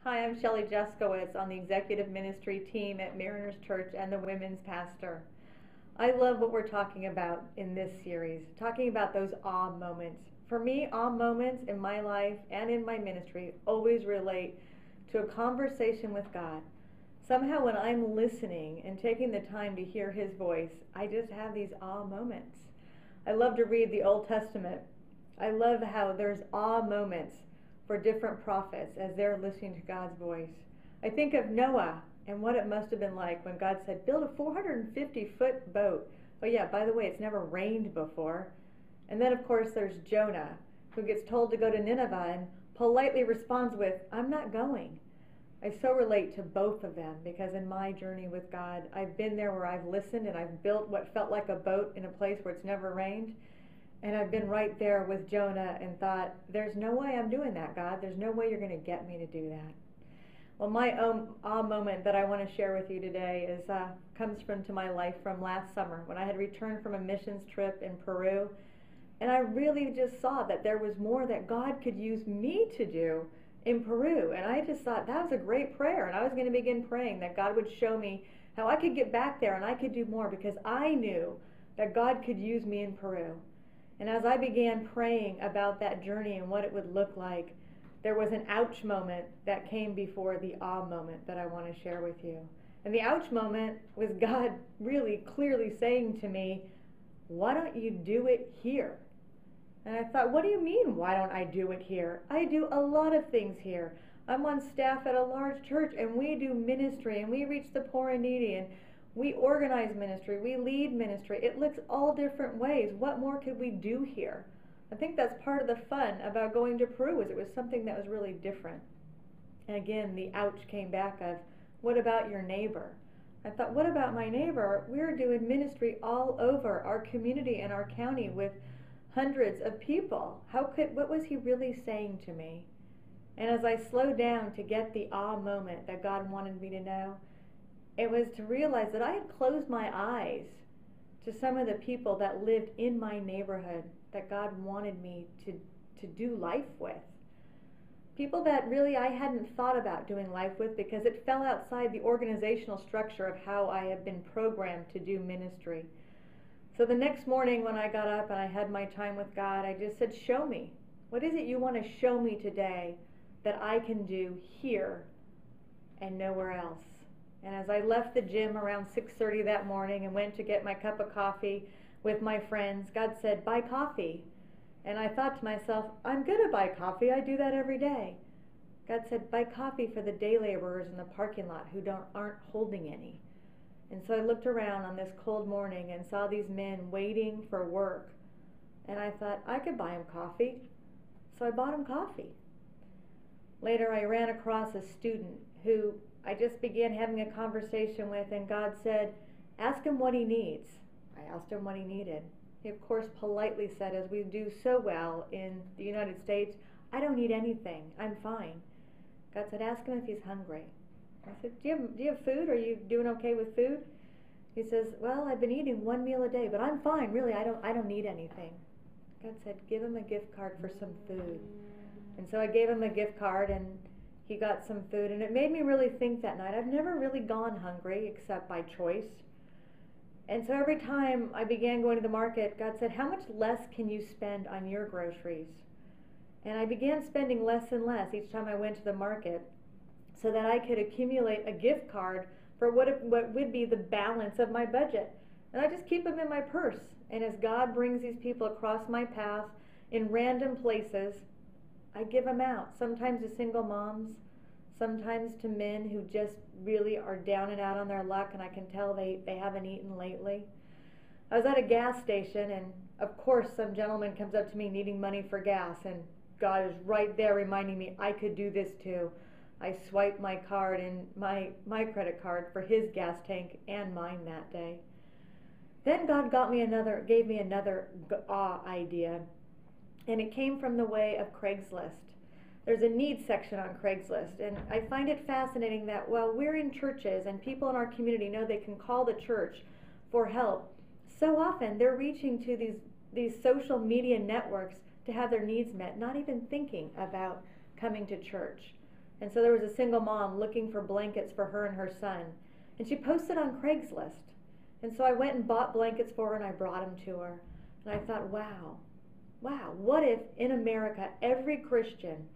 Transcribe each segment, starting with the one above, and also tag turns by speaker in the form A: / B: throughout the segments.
A: Hi, I'm Shelly Juskowicz on the executive ministry team at Mariners Church and the women's pastor. I love what we're talking about in this series, talking about those awe moments. For me, awe moments in my life and in my ministry always relate to a conversation with God. Somehow when I'm listening and taking the time to hear his voice, I just have these awe moments. I love to read the Old Testament. I love how there's awe moments for different prophets as they're listening to God's voice. I think of Noah and what it must have been like when God said, build a 450-foot boat. Oh yeah, by the way, it's never rained before. And then of course there's Jonah, who gets told to go to Nineveh and politely responds with, I'm not going. I so relate to both of them because in my journey with God, I've been there where I've listened and I've built what felt like a boat in a place where it's never rained. And I've been right there with Jonah and thought, there's no way I'm doing that, God. There's no way you're going to get me to do that. Well, my awe moment that I want to share with you today comes to my life from last summer when I had returned from a missions trip in Peru. And I really just saw that there was more that God could use me to do in Peru. And I just thought that was a great prayer. And I was going to begin praying that God would show me how I could get back there and I could do more because I knew that God could use me in Peru. And as I began praying about that journey and what it would look like, there was an ouch moment that came before the awe moment that I want to share with you. And the ouch moment was God really clearly saying to me, why don't you do it here? And I thought, what do you mean, why don't I do it here? I do a lot of things here. I'm on staff at a large church and we do ministry and we reach the poor and needy and we organize ministry, we lead ministry. It looks all different ways. What more could we do here? I think that's part of the fun about going to Peru is it was something that was really different. And again, the ouch came back of, what about your neighbor? I thought, what about my neighbor? We're doing ministry all over our community and our county with hundreds of people. What was he really saying to me? And as I slowed down to get the awe moment that God wanted me to know, it was to realize that I had closed my eyes to some of the people that lived in my neighborhood that God wanted me to do life with. People that really I hadn't thought about doing life with because it fell outside the organizational structure of how I had been programmed to do ministry. So the next morning when I got up and I had my time with God, I just said, show me. What is it you want to show me today that I can do here and nowhere else? And as I left the gym around 6:30 that morning and went to get my cup of coffee with my friends, God said, buy coffee. And I thought to myself, I'm going to buy coffee. I do that every day. God said, buy coffee for the day laborers in the parking lot who aren't holding any. And so I looked around on this cold morning and saw these men waiting for work. And I thought, I could buy them coffee. So I bought them coffee. Later, I ran across a student who I just began having a conversation with, and God said, ask him what he needs. I asked him what he needed. He, of course, politely said, as we do so well in the United States, I don't need anything. I'm fine. God said, ask him if he's hungry. I said, do you have food? Are you doing okay with food? He says, well, I've been eating one meal a day, but I'm fine. Really, I don't need anything. God said, give him a gift card for some food. And so I gave him a gift card, and he got some food, and it made me really think that night. I've never really gone hungry except by choice. And so every time I began going to the market, God said, how much less can you spend on your groceries? And I began spending less and less each time I went to the market so that I could accumulate a gift card for what would be the balance of my budget. And I just keep them in my purse. And as God brings these people across my path in random places, I give them out, sometimes to single moms, sometimes to men who just really are down and out on their luck, and I can tell they haven't eaten lately. I was at a gas station, and of course some gentleman comes up to me needing money for gas, and God is right there reminding me I could do this too. I swiped my card and my credit card for his gas tank and mine that day. Then God gave me another idea. And it came from the way of Craigslist. There's a needs section on Craigslist, and I find it fascinating that while we're in churches and people in our community know they can call the church for help, so often they're reaching to these social media networks to have their needs met, not even thinking about coming to church. And so there was a single mom looking for blankets for her and her son. And she posted on Craigslist. And so I went and bought blankets for her and I brought them to her. And I thought, wow, what if in America every Christian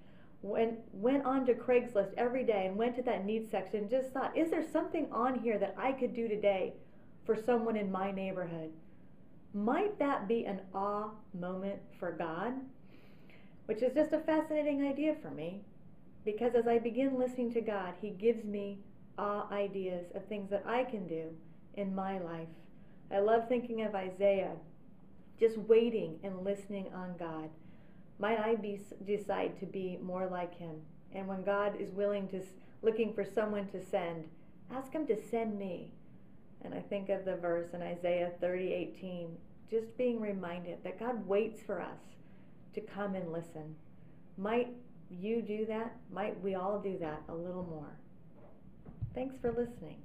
A: went on to Craigslist every day and went to that needs section and just thought, is there something on here that I could do today for someone in my neighborhood? Might that be an awe moment for God? Which is just a fascinating idea for me, because as I begin listening to God, He gives me awe ideas of things that I can do in my life. I love thinking of Isaiah, just waiting and listening on God. Might I decide to be more like him? And when God is looking for someone to send, ask Him to send me. And I think of the verse in Isaiah 30:18, just being reminded that God waits for us to come and listen. Might you do that? Might we all do that a little more? Thanks for listening.